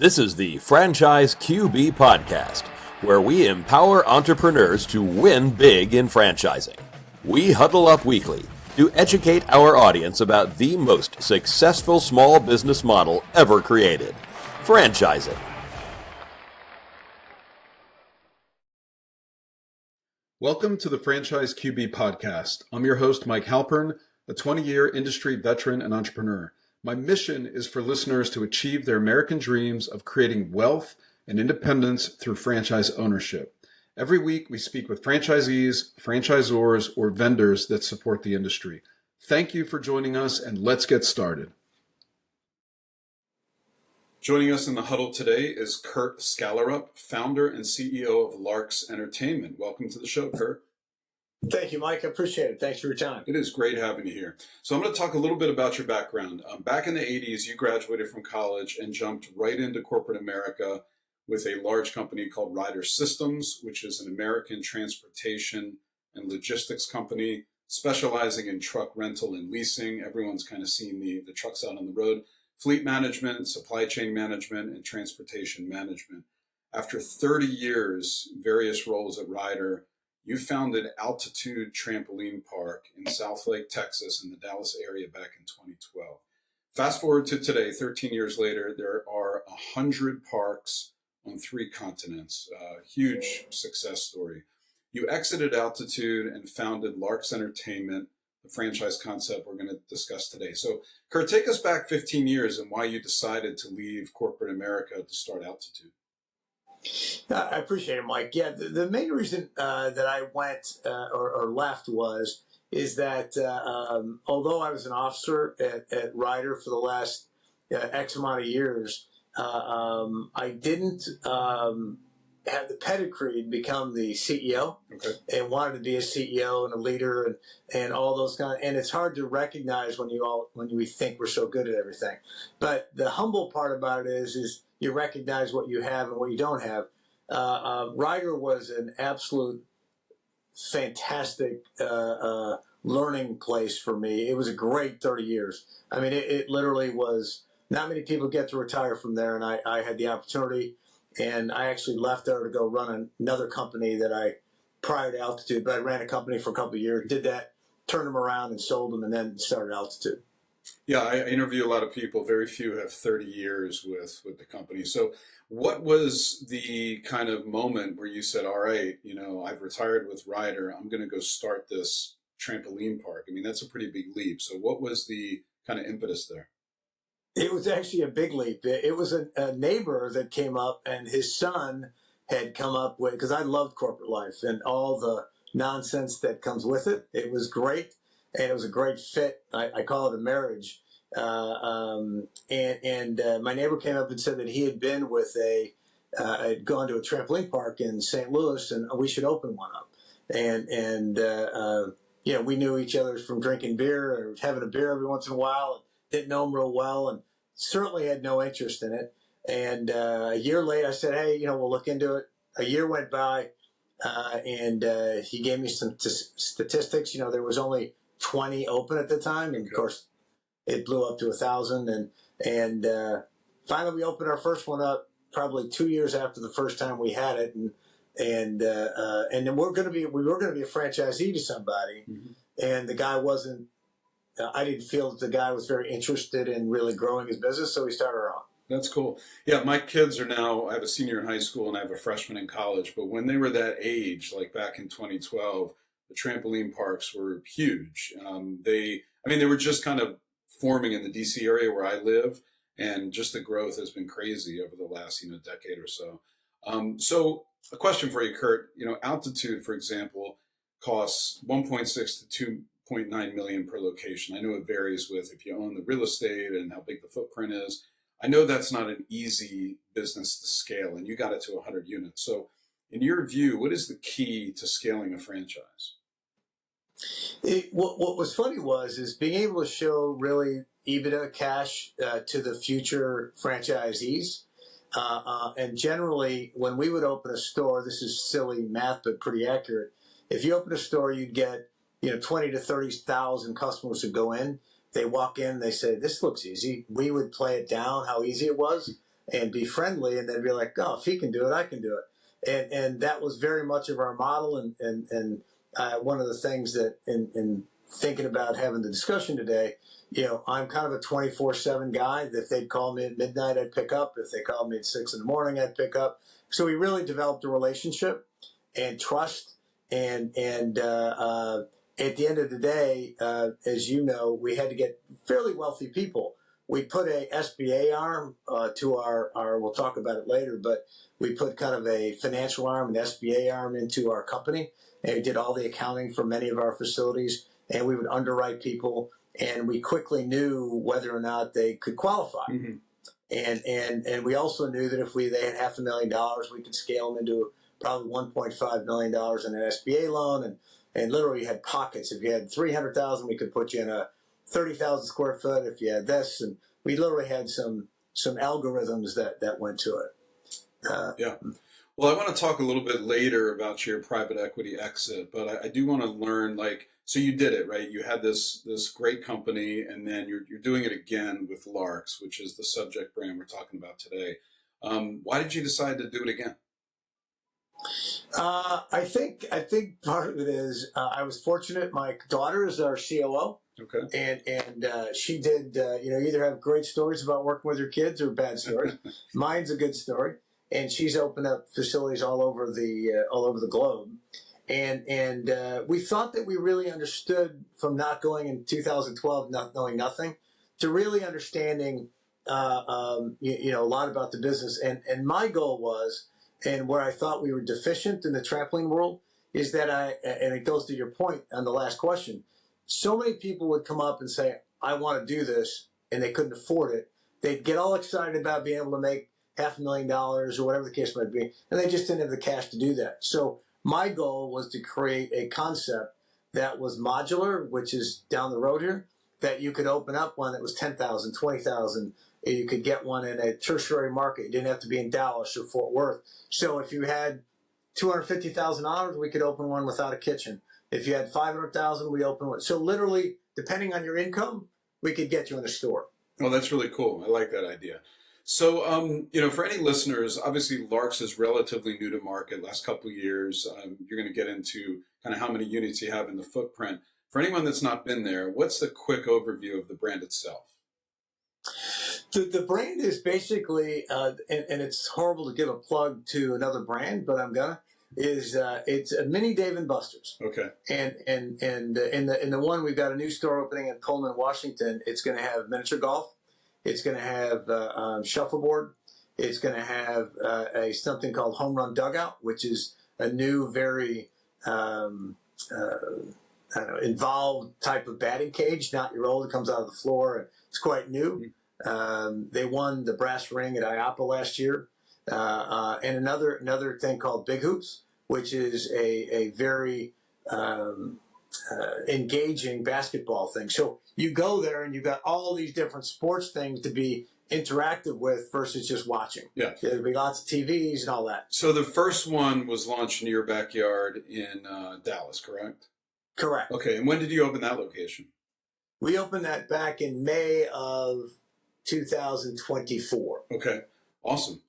This is the Franchise QB Podcast, where we empower entrepreneurs to win big in franchising. We huddle up weekly to educate our audience about the most successful small business model ever created, franchising. Welcome to the Franchise QB Podcast. I'm your host, Mike Halpern, a 20-year industry veteran and entrepreneur. My mission is for listeners to achieve their American dreams of creating wealth and independence through franchise ownership. Every week, we speak with franchisees, franchisors, or vendors that support the industry. Thank you for joining us, and let's get started. Joining us in the huddle today is Curt Skallerup, founder and CEO of Larks Entertainment. Welcome to the show, Curt. Thank you, Mike. I appreciate it. Thanks for your time. It is great having you here. So I'm going to talk a little bit about your background. Back in the 80s, you graduated from college and jumped right into corporate America with a large company called Ryder Systems, which is an American transportation and logistics company specializing in truck rental and leasing. Everyone's kind of seen the trucks out on the road. Fleet management, supply chain management, and transportation management. After 30 years, various roles at Ryder, you founded Altitude Trampoline Park in South Lake, Texas, in the Dallas area back in 2012. Fast forward to today, 13 years later, there are 100 parks on 3 continents. Huge success story. You exited Altitude and founded Larks Entertainment, the franchise concept we're going to discuss today. So, Curt, take us back 15 years and why you decided to leave corporate America to start Altitude. I appreciate it, Mike. Yeah, the main reason that I went or left is that although I was an officer at Ryder for the last X amount of years, I didn't have the pedigree to become the CEO. Okay. And wanted to be a CEO and a leader and all those kind of, and it's hard to recognize when we think we're so good at everything. But the humble part about it is you recognize what you have and what you don't have. Ryder was an absolute fantastic learning place for me. It was a great 30 years. I mean, it literally was, not many people get to retire from there, and I had the opportunity, and I actually left there to go run another company prior to Altitude, but I ran a company for a couple of years, did that, turned them around and sold them, and then started Altitude. Yeah, I interview a lot of people. Very few have 30 years with the company. So what was the kind of moment where you said, all right, I've retired with Ryder. I'm going to go start this trampoline park? I mean, that's a pretty big leap. So what was the kind of impetus there? It was actually a big leap. It was a neighbor that came up, and his son had come up with, because I loved corporate life and all the nonsense that comes with it. It was great. And it was a great fit. I call it a marriage. And my neighbor came up and said that he had been with had gone to a trampoline park in St. Louis, and we should open one up. And we knew each other from drinking beer or having a beer every once in a while. Didn't know him real well, and certainly had no interest in it. And a year later, I said, hey, we'll look into it. A year went by, and he gave me some statistics. There was only 20 open at the time, and of course it blew up to 1,000, and finally we opened our first one up probably 2 years after the first time we had it, and then we were going to be a franchisee to somebody, mm-hmm. And the guy wasn't. I didn't feel that the guy was very interested in really growing his business, so we started our own. That's cool. Yeah, my kids are now, I have a senior in high school and I have a freshman in college, but when they were that age, like back in 2012, the trampoline parks were huge. They were just kind of forming in the DC area where I live, and just the growth has been crazy over the last, decade or so. So a question for you, Curt, Altitude, for example, costs 1.6 to 2.9 million per location. I know it varies with if you own the real estate and how big the footprint is. I know that's not an easy business to scale, and you got it to 100 units. So in your view, what is the key to scaling a franchise? What was funny is being able to show really EBITDA cash to the future franchisees. And generally, when we would open a store, this is silly math, but pretty accurate. If you open a store, you'd get 20 to 30,000 customers who go in. They walk in, they say, "This looks easy." We would play it down how easy it was, and be friendly, and then be like, oh, if he can do it, I can do it. And that was very much of our model. And one of the things that in thinking about having the discussion today, I'm kind of a 24/7 guy. If they'd call me at midnight, I'd pick up. If they called me at 6 a.m, I'd pick up. So we really developed a relationship and trust. And at the end of the day, as you know, we had to get fairly wealthy people. We put a SBA arm to our, we'll talk about it later, but we put kind of a financial arm, an SBA arm into our company, and we did all the accounting for many of our facilities, and we would underwrite people, and we quickly knew whether or not they could qualify. Mm-hmm. And we also knew that if they had $500,000, we could scale them into probably $1.5 million in an SBA loan, and literally you had pockets. If you had $300,000, we could put you in a 30,000 square foot. If you had this, and we literally had some algorithms that went to it. Yeah. Well, I want to talk a little bit later about your private equity exit, but I do want to learn, so you did it, right? You had this great company, and then you're doing it again with Larks, which is the subject brand we're talking about today. Why did you decide to do it again? I think part of it is I was fortunate. My daughter is our COO. Okay. And she did, either have great stories about working with her kids or bad stories. Mine's a good story. And she's opened up facilities all over the globe. And we thought that we really understood, from not going in 2012, not knowing nothing, to really understanding, a lot about the business. And my goal was, and where I thought we were deficient in the trampoline world, is that and it goes to your point on the last question, so many people would come up and say, I want to do this, and they couldn't afford it. They'd get all excited about being able to make $500,000 or whatever the case might be, and they just didn't have the cash to do that. So my goal was to create a concept that was modular, which is down the road here, that you could open up one that was 10,000, 20,000. You could get one in a tertiary market. You didn't have to be in Dallas or Fort Worth. So if you had $250,000, we could open one without a kitchen. If you had $500,000, we open one. So literally, depending on your income, we could get you in a store. Oh, that's really cool. I like that idea. So, for any listeners, obviously Larks is relatively new to market. Last couple of years, you're going to get into kind of how many units you have in the footprint. For anyone that's not been there, what's the quick overview of the brand itself? The brand is basically, and it's horrible to give a plug to another brand, but I'm gonna. It's a mini Dave & Buster's. Okay. And in the one, we've got a new store opening in Pullman, Washington. It's going to have miniature golf. It's going to have shuffleboard. It's going to have something called Home Run Dugout, which is a new, very involved type of batting cage, not your old. It comes out of the floor, and it's quite new. They won the brass ring at IAPA last year. And another thing called Big Hoops, which is a very engaging basketball thing. So you go there and you've got all these different sports things to be interactive with versus just watching. Yeah. There'll be lots of TVs and all that. So the first one was launched in your backyard in Dallas, correct? Correct. Okay. And when did you open that location? We opened that back in May of 2024. Okay. Awesome.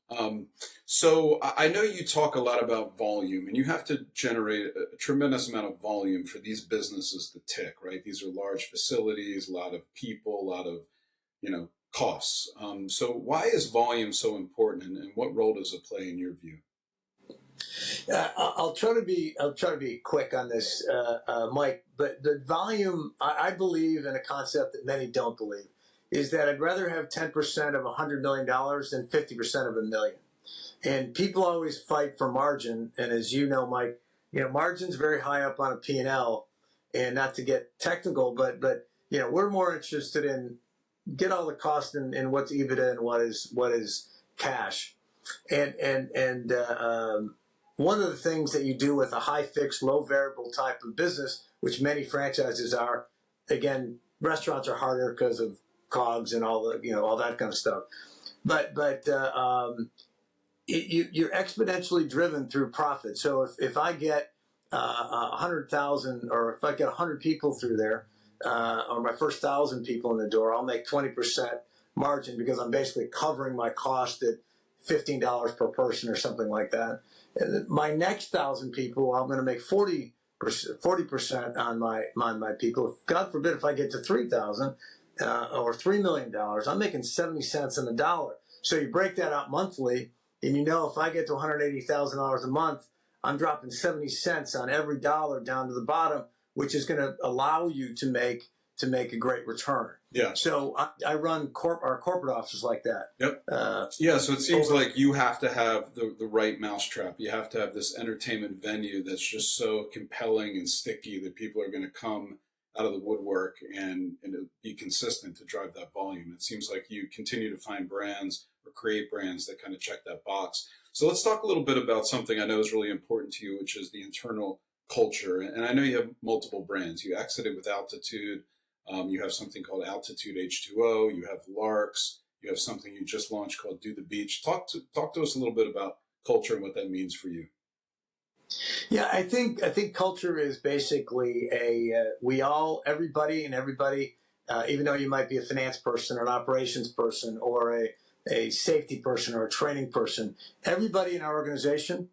So I know you talk a lot about volume, and you have to generate a tremendous amount of volume for these businesses to tick, right? These are large facilities, a lot of people, a lot of, costs. So why is volume so important, and what role does it play in your view? I'll try to be quick on this, Mike. But the volume, I believe in a concept that many don't believe, is that I'd rather have 10% of $100 million than 50% of $1 million. And people always fight for margin. And as you know, Mike, margin's very high up on a P&L, and not to get technical, but we're more interested in get all the cost and what's EBITDA and what is cash. And one of the things that you do with a high fixed, low variable type of business, which many franchises are, again, restaurants are harder because of COGS and all that kind of stuff. But you're exponentially driven through profit. So if I get 100,000, or if I get 100 people through there, or my first 1,000 people in the door, I'll make 20% margin, because I'm basically covering my cost at $15 per person or something like that. And my next 1,000 people, I'm going to make 40% on my people. God forbid if I get to 3,000 or $3 million, I'm making 70 cents on the dollar. So you break that out monthly, and you know if I get to $180,000 a month, I'm dropping 70 cents on every dollar down to the bottom, which is going to allow you to make a great return. Yeah. So I run our corporate offices like that. Yep. Yeah. So it seems like you have to have the right mousetrap. You have to have this entertainment venue that's just so compelling and sticky that people are going to come out of the woodwork and be consistent to drive that volume. It seems like you continue to find brands or create brands that kind of check that box. So let's talk a little bit about something I know is really important to you, which is the internal culture. And I know you have multiple brands. You exited with Altitude. You have something called Altitude H2O. You have Larks. You have something you just launched called Do the Beach. Talk to us a little bit about culture and what that means for you. Yeah, I think culture is basically everybody, even though you might be a finance person or an operations person or a safety person or a training person, everybody in our organization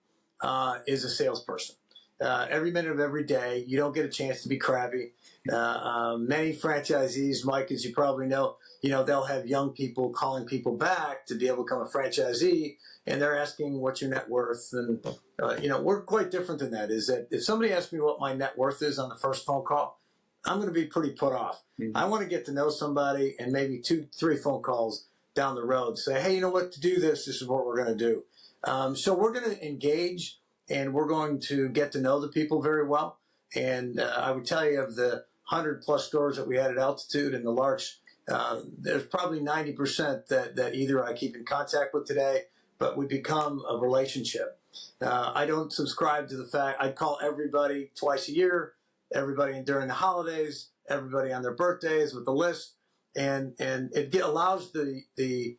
is a salesperson. Every minute of every day, you don't get a chance to be crabby. Many franchisees, Mike, as you probably know, they'll have young people calling people back to be able to become a franchisee, and they're asking what's your net worth. And, we're quite different than that. Is that if somebody asks me what my net worth is on the first phone call, I'm going to be pretty put off. Mm-hmm. I want to get to know somebody, and maybe 2-3 phone calls down the road say, hey, you know what, to do this is what we're going to do. So we're going to engage, and we're going to get to know the people very well. And I would tell you, of the 100 plus stores that we had at Altitude and the Larks, there's probably 90% that either I keep in contact with today, but we become a relationship. I don't subscribe to the fact I'd call everybody twice a year, everybody during the holidays, everybody on their birthdays with the list, and it allows the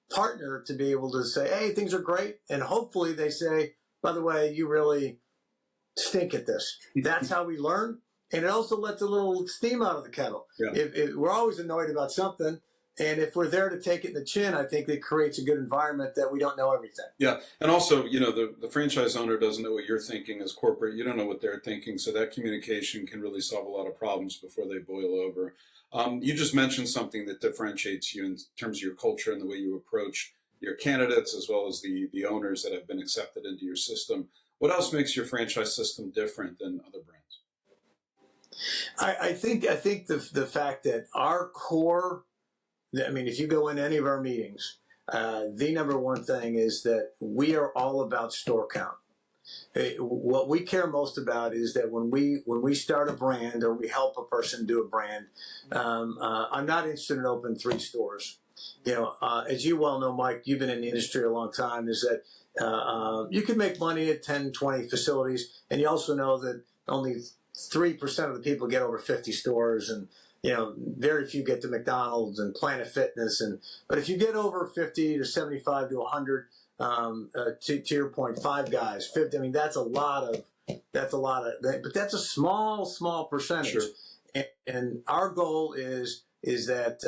partner to be able to say, hey, things are great, and hopefully they say, by the way, you really stink at this. That's how we learn. And it also lets a little steam out of the kettle. Yeah. If we're always annoyed about something, and if we're there to take it in the chin, I think it creates a good environment that we don't know everything. Yeah. And also, the franchise owner doesn't know what you're thinking as corporate. You don't know what they're thinking. So that communication can really solve a lot of problems before they boil over. You just mentioned something that differentiates you in terms of your culture and the way you approach your candidates, as well as the owners that have been accepted into your system. What else makes your franchise system different than other brands? I think the fact that our core, if you go in any of our meetings, the number one thing is that we are all about store count. What we care most about is that when we start a brand or we help a person do a brand, I'm not interested in opening 3 stores. As you well know, Mike, you've been in the industry a long time, is that you can make money at 10, 20 facilities, and you also know that only 3% of the people get over 50 stores, and very few get to McDonald's and Planet Fitness. But if you get over 50 to 75 to 100, to your point, 5 guys, 50. That's a lot of. But that's a small percentage. Sure. And our goal is that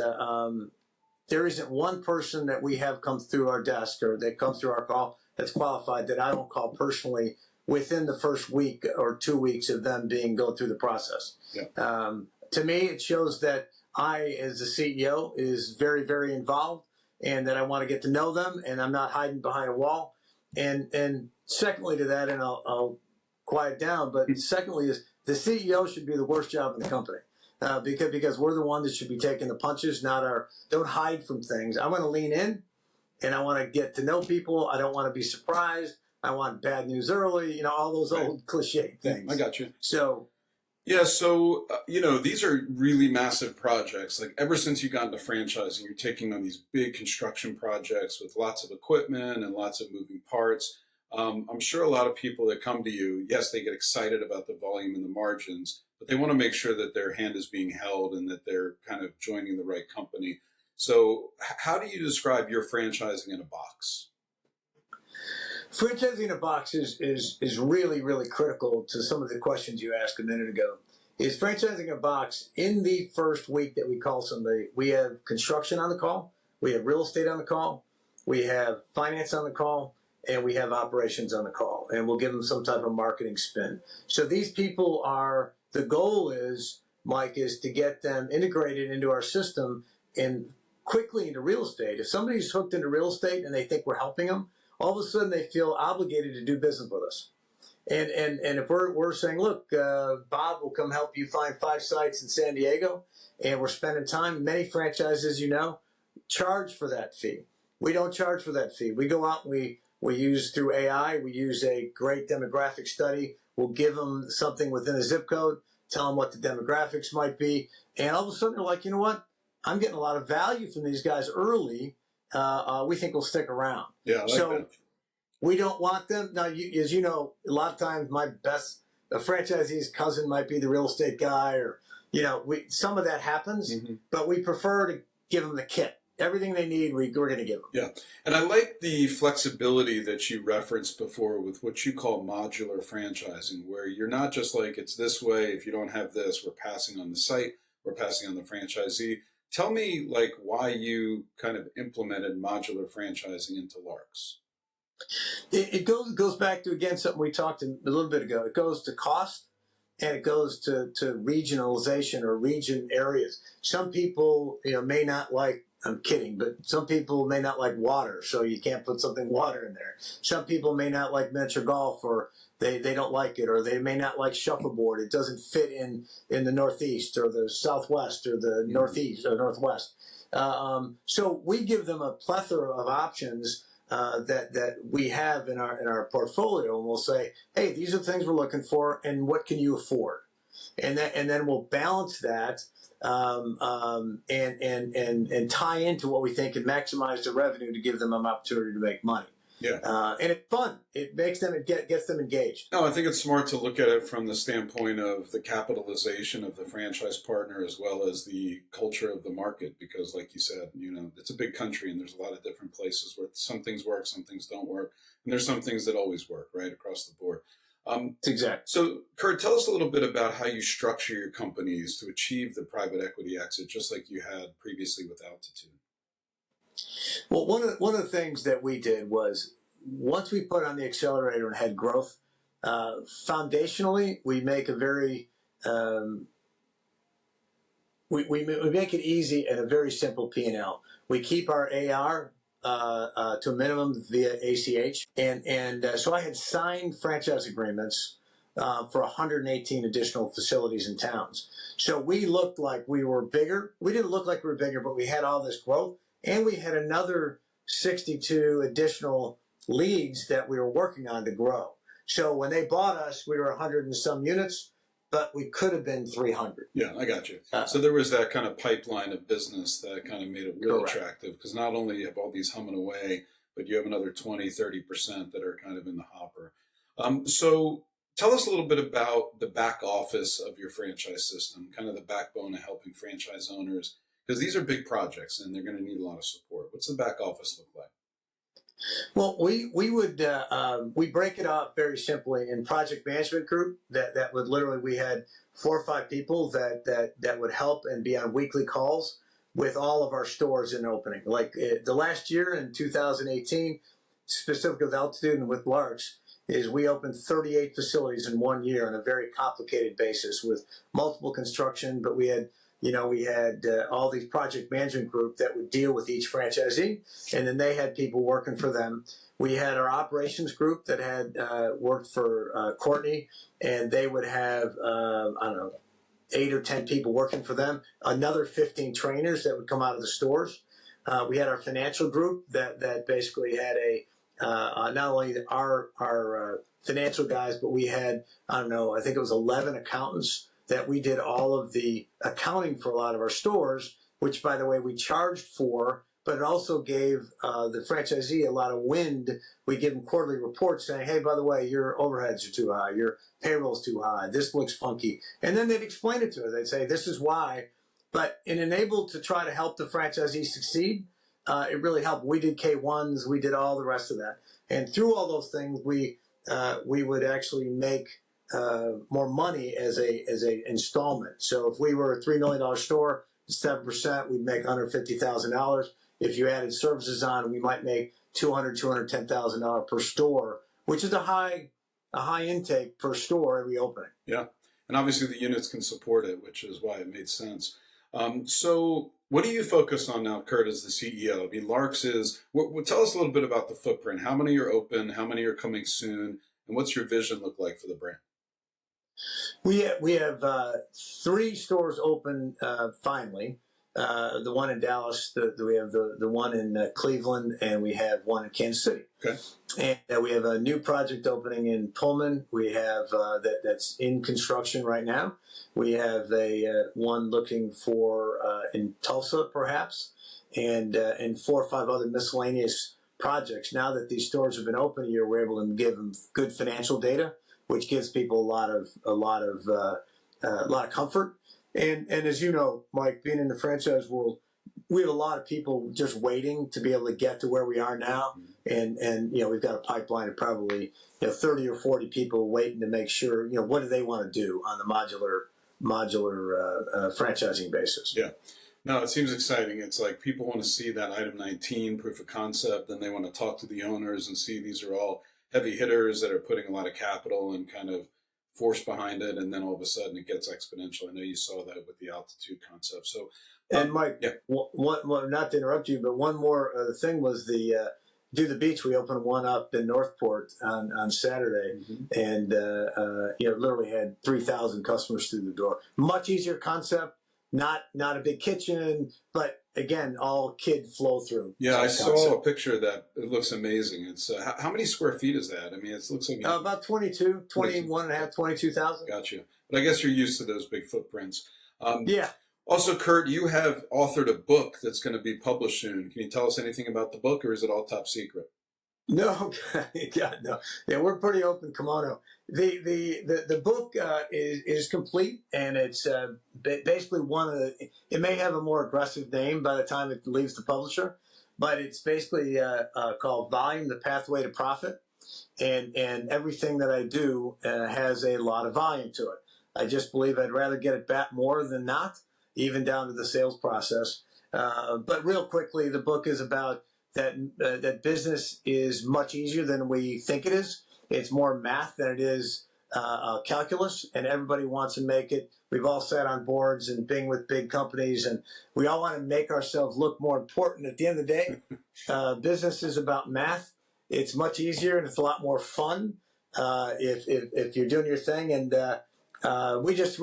there isn't one person that we have come through our desk or that comes through our call that's qualified that I don't call personally within the first week or 2 weeks of them going through the process. Yeah. To me, it shows that I, as the CEO, is very, very involved, and that I want to get to know them, and I'm not hiding behind a wall. And secondly to that, and I'll quiet down, but secondly is the CEO should be the worst job in the company. Because we're the one that should be taking the punches, don't hide from things. I want to lean in, and I want to get to know people. I don't want to be surprised. I want bad news early, all those old cliche things. I got you. So, yeah, so, these are really massive projects. Like, ever since you got into franchising, you're taking on these big construction projects with lots of equipment and lots of moving parts. I'm sure a lot of people that come to you, yes, they get excited about the volume and the margins, but they want to make sure that their hand is being held and that they're kind of joining the right company. So how do you describe your franchising in a box? Franchising in a box is really, really critical to some of the questions you asked a minute ago. Is franchising a box in the first week that we call somebody, we have construction on the call, we have real estate on the call, we have finance on the call, and we have operations on the call, and we'll give them some type of marketing spin. So these people are, the goal is, Mike, is to get them integrated into our system and quickly into real estate. If somebody's hooked into real estate and they think we're helping them, all of a sudden they feel obligated to do business with us. And if we're saying, look, Bob will come help you find 5 sites in San Diego, and we're spending time, many franchises, charge for that fee. We don't charge for that fee. We go out and we use through AI, we use a great demographic study. We'll give them something within a zip code, tell them what the demographics might be, and all of a sudden they're like, you know what? I'm getting a lot of value from these guys early. We think we'll stick around. Yeah, I like that. We don't want them. Now, as you know, a lot of times the franchisee's cousin might be the real estate guy, or, some of that happens, but we prefer to give them the kit. Everything they need, we're going to give them. Yeah. And I like the flexibility that you referenced before with what you call modular franchising, where you're not just like, it's this way. If you don't have this, we're passing on the site, we're passing on the franchisee. Tell me why you kind of implemented modular franchising into Larks. It goes back to, again, something we talked a little bit ago. It goes to cost, and it goes to regionalization or region areas. Some people, may not like, I'm kidding, but some people may not like water, so you can't put something water in there. Some people may not like miniature golf, or they don't like it, or they may not like shuffleboard. It doesn't fit in the Northeast or the Southwest or the Northeast or Northwest. So we give them a plethora of options that we have in our portfolio, and we'll say, hey, these are the things we're looking for, and what can you afford? And then we'll balance that and tie into what we think can maximize the revenue to give them an opportunity to make money. Yeah. And it's fun. It makes them, gets them engaged. No, I think it's smart to look at it from the standpoint of the capitalization of the franchise partner as well as the culture of the market, because like you said, it's a big country and there's a lot of different places where some things work, some things don't work. And there's some things that always work, right, across the board. Exactly. So, Curt, tell us a little bit about how you structure your companies to achieve the private equity exit, just like you had previously with Altitude. Well, one of the things that we did was, once we put on the accelerator and had growth, foundationally, we make a very we make it easy and a very simple P&L. We keep our AR to a minimum via ACH, and so I had signed franchise agreements for 118 additional facilities and towns. So we looked like we were bigger. We didn't look like we were bigger, but we had all this growth. And we had another 62 additional leads that we were working on to grow. So when they bought us, we were 100 and some units, but we could have been 300. Yeah, I got you. So there was that kind of pipeline of business that kind of made it really Correct. attractive, because not only you have all these humming away, but you have another 20, 30% that are kind of in the hopper. So tell us a little bit about the back office of your franchise system, kind of the backbone of helping franchise owners, because these are big projects and they're going to need a lot of support. What's the back office look like? Well, we break it off very simply in project management group. That would literally, we had 4 or 5 people that would help and be on weekly calls with all of our stores in opening. Like the last year in 2018, specifically with Altitude and with Larks, is we opened 38 facilities in 1 year on a very complicated basis with multiple construction, but we had all these project management group that would deal with each franchisee, and then they had people working for them. We had our operations group that had worked for Courtney, and they would have, 8 or 10 people working for them, another 15 trainers that would come out of the stores. We had our financial group that basically had not only our financial guys, but we had, I think it was 11 accountants that we did all of the accounting for a lot of our stores, which, by the way, we charged for, but it also gave the franchisee a lot of wind. We give them quarterly reports saying, hey, by the way, your overheads are too high, your payroll's too high, this looks funky. And then they'd explain it to us. They'd say, this is why. But it enabled to try to help the franchisee succeed. It really helped. We did K1s, we did all the rest of that. And through all those things, we would actually make more money as a installment. So if we were a $3 million store, 7%, we'd make $150,000. If you added services on, we might make $210,000 per store, which is a high intake per store every opening. Yeah. And obviously the units can support it, which is why it made sense. So what do you focus on now, Curt, as the CEO? I mean, Larks is, tell us a little bit about the footprint. How many are open? How many are coming soon? And what's your vision look like for the brand? We have 3 stores open finally. The one in Dallas, we have the one in Cleveland, and we have one in Kansas City. Okay. And we have a new project opening in Pullman. We have that's in construction right now. We have a one looking for in Tulsa, perhaps, and 4 or 5 other miscellaneous projects. Now that these stores have been open a year, we're able to give them good financial data, which gives people a lot of comfort. And as you know, Mike, being in the franchise world, we have a lot of people just waiting to be able to get to where we are now. And we've got a pipeline of probably 30 or 40 people waiting to make sure, what do they want to do on the modular franchising basis. Yeah. No, it seems exciting. It's like people want to see that item 19 proof of concept, then they want to talk to the owners and see these are all heavy hitters that are putting a lot of capital and kind of force behind it, and then all of a sudden it gets exponential. I know you saw that with the Altitude concept. So, and Mike, one, not to interrupt you, but one more thing was the Do the Beach. We opened one up in Northport on Saturday, and literally had 3,000 customers through the door. Much easier concept, not a big kitchen, but again, all kid flow through. Yeah, I saw a picture of that. It looks amazing. It's how many square feet is that? I mean, it looks like about 22,000. Gotcha. But I guess you're used to those big footprints. Yeah. Also, Curt, you have authored a book that's going to be published soon. Can you tell us anything about the book, or is it all top secret? No, God, no. Yeah, we're pretty open kimono. The book is complete, and it's basically one of the. It may have a more aggressive name by the time it leaves the publisher, but it's basically called Volume: The Pathway to Profit, and everything that I do has a lot of volume to it. I just believe I'd rather get it back more than not, even down to the sales process. But real quickly, the book is about that business is much easier than we think it is. It's more math than it is calculus, and everybody wants to make it. We've all sat on boards and been with big companies, and we all want to make ourselves look more important. At the end of the day, business is about math. It's much easier, and it's a lot more fun if you're doing your thing. And we just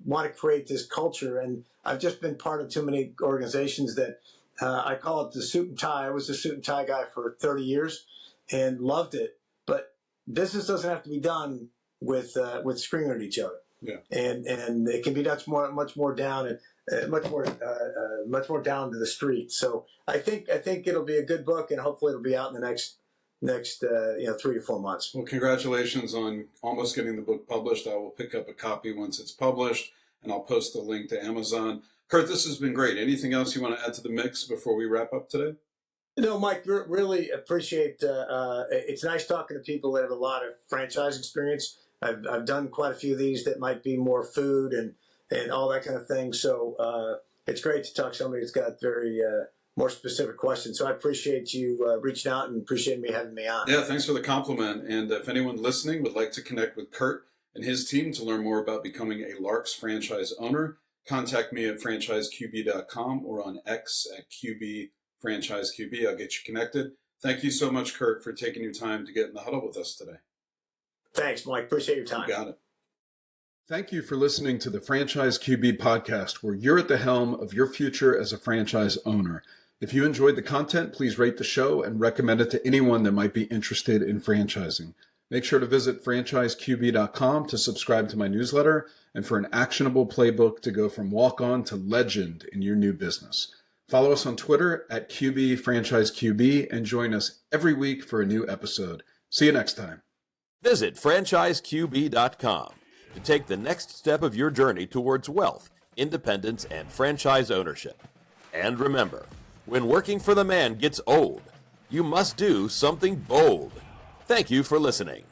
want to create this culture. And I've just been part of too many organizations that I call it the suit and tie. I was a suit and tie guy for 30 years and loved it. But business doesn't have to be done with screaming at each other. Yeah. And it can be much more down and much more down to the street. So I think it'll be a good book, and hopefully it'll be out in the next 3 or 4 months. Well, congratulations on almost getting the book published. I will pick up a copy once it's published, and I'll post the link to Amazon. Curt, this has been great. Anything else you want to add to the mix before we wrap up today? No, Mike, really appreciate. It's nice talking to people that have a lot of franchise experience. I've done quite a few of these that might be more food and all that kind of thing. So it's great to talk to somebody that's got very more specific questions. So I appreciate you reaching out and appreciate me having me on. Yeah, thanks for the compliment. And if anyone listening would like to connect with Curt and his team to learn more about becoming a Larks franchise owner, contact me at franchiseqb.com or on X at QBFranchiseQB. I'll get you connected. Thank you so much, Curt, for taking your time to get in the huddle with us today. Thanks, Mike. Appreciate your time. You got it. Thank you for listening to the Franchise QB podcast, where you're at the helm of your future as a franchise owner. If you enjoyed the content, please rate the show and recommend it to anyone that might be interested in franchising. Make sure to visit franchiseqb.com to subscribe to my newsletter and for an actionable playbook to go from walk-on to legend in your new business. Follow us on Twitter at QBFranchiseQB and join us every week for a new episode. See you next time. Visit franchiseqb.com to take the next step of your journey towards wealth, independence, and franchise ownership. And remember, when working for the man gets old, you must do something bold. Thank you for listening.